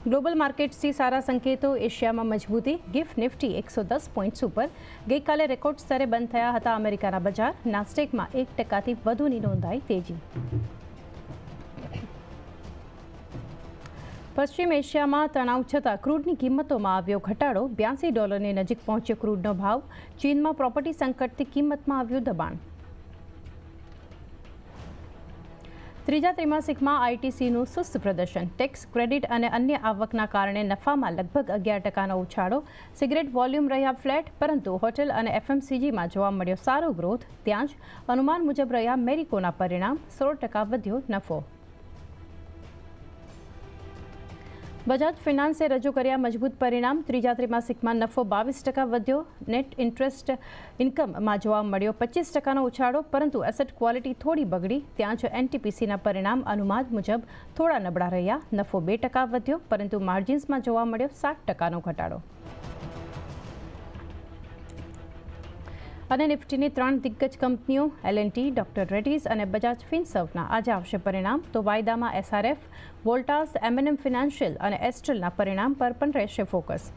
Global માર્કેટ્સથી સારા સંકેતો, એશિયામાં મજબૂતી, ગિફ્ટ નિફ્ટી 110 પોઈન્ટ્સ ઉપર ગઈકાલે રેકોર્ડ સ્તરે બંધ થયા હતા અમેરિકાના બજાર. નાસ્ડેકમાં 1%થી વધુની નોંધાઈ તેજી. પશ્ચિમ એશિયામાં તણાવ છતાં ક્રૂડની કિંમતોમાં આવ્યો ઘટાડો. $82 નજીક પહોંચ્યો ક્રૂડનો ભાવ. ચીનમાં પ્રોપર્ટી સંકટથી કિંમતમાં આવ્યું દબાણ. ત્રીજા ત્રિમાસિકમાં આઈટીસીનું સુસ્ત પ્રદર્શન. ટેક્સ ક્રેડિટ અને અન્ય આવકના કારણે નફામાં લગભગ 11%નો ઉછાળો. સિગરેટ વોલ્યુમ રહ્યા ફ્લેટ, પરંતુ હોટેલ અને એફએમસીજીમાં જોવા મળ્યો સારો ગ્રોથ. ત્યાં જ અનુમાન મુજબ રહ્યા મેરિકોના પરિણામ. 16% વધ્યો નફો. બજાજ ફિનાન્સે રજૂ કર્યા મજબૂત પરિણામ. ત્રીજા ત્રિમાસિકમાં નફો 22% વધ્યો. નેટ ઇન્ટરેસ્ટ ઇન્કમમાં જોવા મળ્યો 25%નો ઉછાળો, પરંતુ એસેટ ક્વોલિટી થોડી બગડી. ત્યાં જ એનટીપીસીના પરિણામ અનુમાન મુજબ થોડા નબળા રહ્યા. નફો 2% વધ્યો, પરંતુ માર્જિન્સમાં જોવા મળ્યો 60%નો ઘટાડો. અને નિફ્ટીની 3 દિગ્ગજ કંપનીઓ એલ&ટી, ડોક્ટર રેડ્ડીઝ અને બજાજ ફિનસર્વના આજે આવશે પરિણામ. તો વાયદામાં એસઆરએફ, વોલ્ટાસ, એમ&એમ ફિનાન્શિયલ અને એસ્ટ્રલના પરિણામ પર પણ રહેશે ફોકસ.